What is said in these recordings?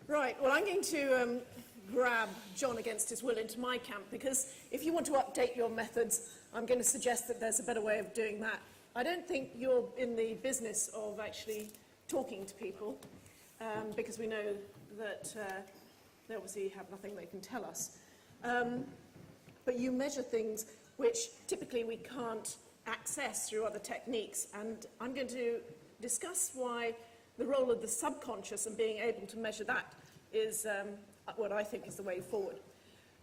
Right, well, I'm going to grab John against his will into my camp, because if you want to update your methods, I'm going to suggest that there's a better way of doing that. I don't think you're in the business of actually talking to people, because we know that they obviously have nothing they can tell us. But you measure things which typically we can't access through other techniques, and I'm going to discuss why the role of the subconscious and being able to measure that is what I think is the way forward.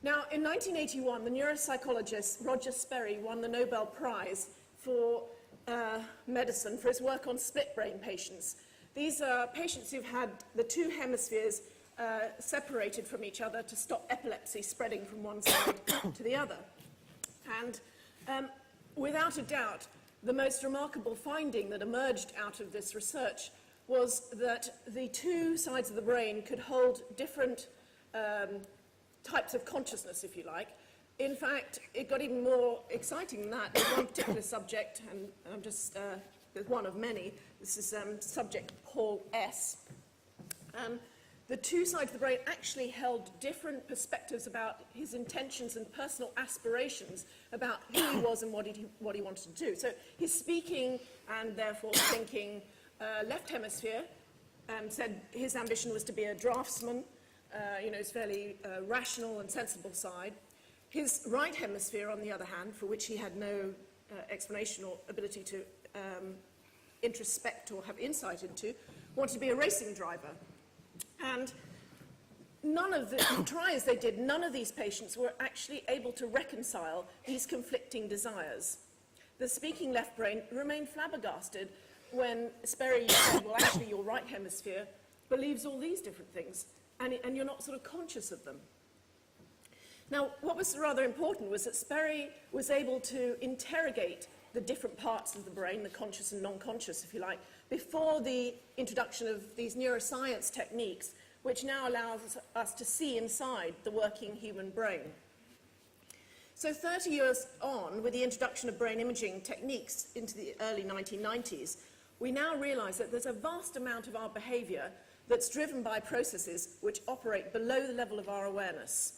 Now, in 1981, the neuropsychologist Roger Sperry won the Nobel Prize for medicine for his work on split brain patients. These are patients who've had the two hemispheres separated from each other to stop epilepsy spreading from one side to the other. And without a doubt, the most remarkable finding that emerged out of this research was that the two sides of the brain could hold different types of consciousness, if you like. In fact, it got even more exciting than that. There's one particular subject, and I'm just, there's one of many. This is subject Paul S. The two sides of the brain actually held different perspectives about his intentions and personal aspirations about who he was and what he wanted to do. So his speaking and therefore thinking left hemisphere said his ambition was to be a draftsman, his fairly rational and sensible side. His right hemisphere, on the other hand, for which he had no explanation or ability to introspect or have insight into, wanted to be a racing driver. And none of the, try as they did, none of these patients were actually able to reconcile these conflicting desires. The speaking left brain remained flabbergasted when Sperry said, well, actually, your right hemisphere believes all these different things, and you're not sort of conscious of them. Now, what was rather important was that Sperry was able to interrogate the different parts of the brain, the conscious and non-conscious, if you like, before the introduction of these neuroscience techniques, which now allows us to see inside the working human brain. So 30 years on, with the introduction of brain imaging techniques into the early 1990s, we now realize that there's a vast amount of our behavior that's driven by processes which operate below the level of our awareness.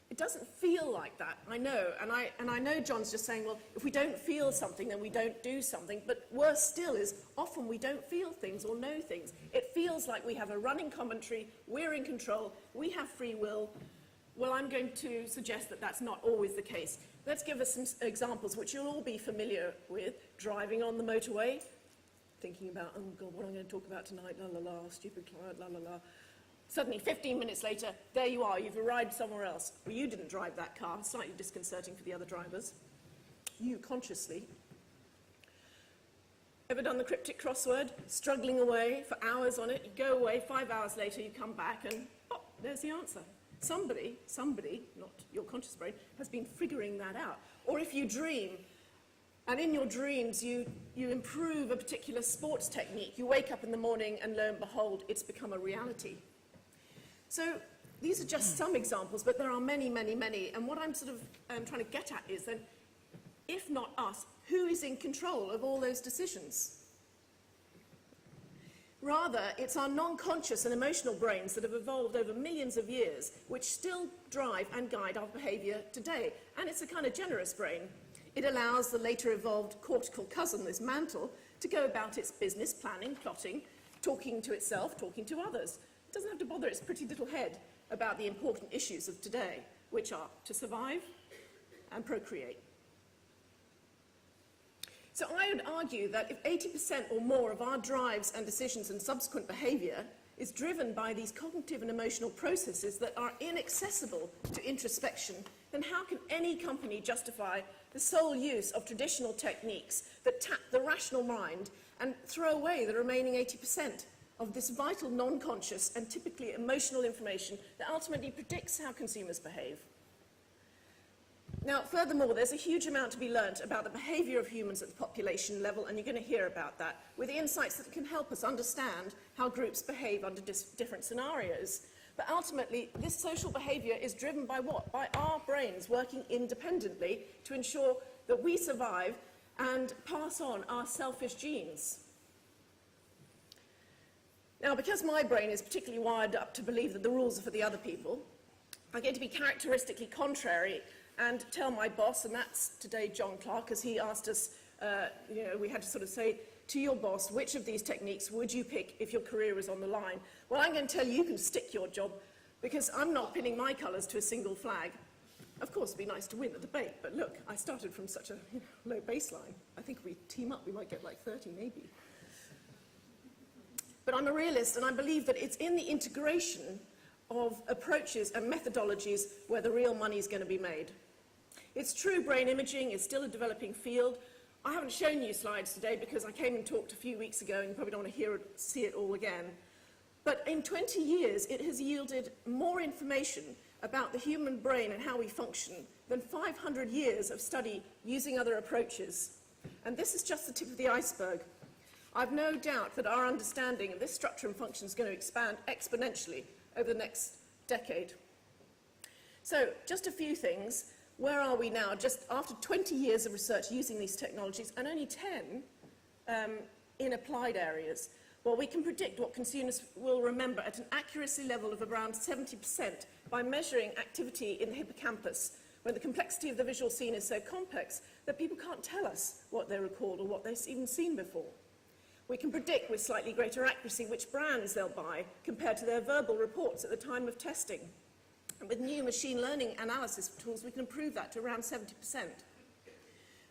It doesn't feel like that, I know, and I know John's just saying, well, if we don't feel something, then we don't do something, but worse still is often we don't feel things or know things. It feels like we have a running commentary, we're in control, we have free will. Well, I'm going to suggest that that's not always the case. Let's give us some examples which you'll all be familiar with. Driving on the motorway, thinking about, oh God, what am I going to talk about tonight, la la la, stupid client, la la la. Suddenly, 15 minutes later, there you are, you've arrived somewhere else. Well, you didn't drive that car, slightly disconcerting for the other drivers. You consciously. Ever done the cryptic crossword? Struggling away for hours on it, you go away, 5 hours later you come back and, oh, there's the answer. Somebody, not your conscious brain, has been figuring that out. Or if you dream, and in your dreams you improve a particular sports technique, you wake up in the morning and lo and behold, it's become a reality. So these are just some examples, but there are many, many, many. And what I'm sort of trying to get at is that if not us, who is in control of all those decisions? Rather, it's our non-conscious and emotional brains that have evolved over millions of years, which still drive and guide our behavior today. And it's a kind of generous brain. It allows the later evolved cortical cousin, this mantle, to go about its business, planning, plotting, talking to itself, talking to others. It doesn't have to bother its pretty little head about the important issues of today, which are to survive and procreate. So I would argue that if 80% or more of our drives and decisions and subsequent behavior is driven by these cognitive and emotional processes that are inaccessible to introspection, then how can any company justify the sole use of traditional techniques that tap the rational mind and throw away the remaining 80%? Of this vital non-conscious and typically emotional information that ultimately predicts how consumers behave. Now, furthermore, there's a huge amount to be learnt about the behavior of humans at the population level, and you're going to hear about that, with insights that can help us understand how groups behave under different scenarios. But ultimately, this social behavior is driven by what? By our brains working independently to ensure that we survive and pass on our selfish genes. Now, because my brain is particularly wired up to believe that the rules are for the other people, I'm going to be characteristically contrary and tell my boss, and that's today John Clark, as he asked us, we had to sort of say to your boss, which of these techniques would you pick if your career was on the line? Well, I'm going to tell you, you can stick your job, because I'm not pinning my colours to a single flag. Of course, it'd be nice to win the debate, but look, I started from such a low baseline. I think if we team up, we might get like 30, maybe. But I'm a realist, and I believe that it's in the integration of approaches and methodologies where the real money is going to be made. It's true, brain imaging is still a developing field. I haven't shown you slides today because I came and talked a few weeks ago, and you probably don't want to see it all again. But in 20 years, it has yielded more information about the human brain and how we function than 500 years of study using other approaches. And this is just the tip of the iceberg. I've no doubt that our understanding of this structure and function is going to expand exponentially over the next decade. So, just a few things. Where are we now? Just after 20 years of research using these technologies, and only 10 in applied areas. Well, we can predict what consumers will remember at an accuracy level of around 70% by measuring activity in the hippocampus, when the complexity of the visual scene is so complex that people can't tell us what they recalled or what they've even seen before. We can predict with slightly greater accuracy which brands they'll buy compared to their verbal reports at the time of testing. And with new machine learning analysis tools, we can improve that to around 70%.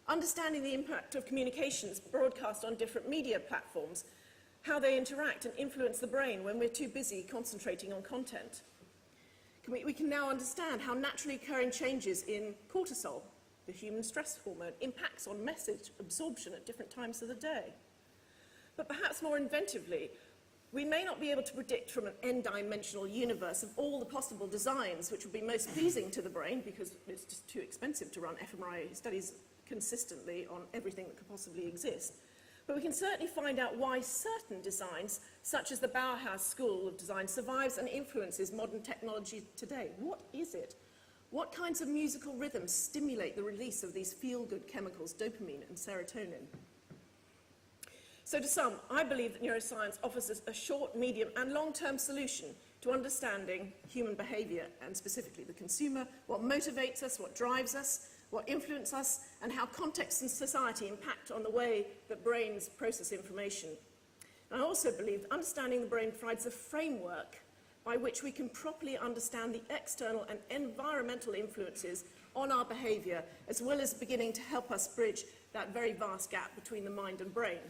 Understanding the impact of communications broadcast on different media platforms, how they interact and influence the brain when we're too busy concentrating on content. We can now understand how naturally occurring changes in cortisol, the human stress hormone, impacts on message absorption at different times of the day. But perhaps more inventively, we may not be able to predict from an n-dimensional universe of all the possible designs which would be most pleasing to the brain, because it's just too expensive to run fMRI studies consistently on everything that could possibly exist. But we can certainly find out why certain designs, such as the Bauhaus School of Design, survives and influences modern technology today. What is it? What kinds of musical rhythms stimulate the release of these feel-good chemicals, dopamine and serotonin? So to sum, I believe that neuroscience offers us a short, medium and long-term solution to understanding human behaviour, and specifically the consumer, what motivates us, what drives us, what influences us, and how context and society impact on the way that brains process information. And I also believe that understanding the brain provides a framework by which we can properly understand the external and environmental influences on our behaviour, as well as beginning to help us bridge that very vast gap between the mind and brain.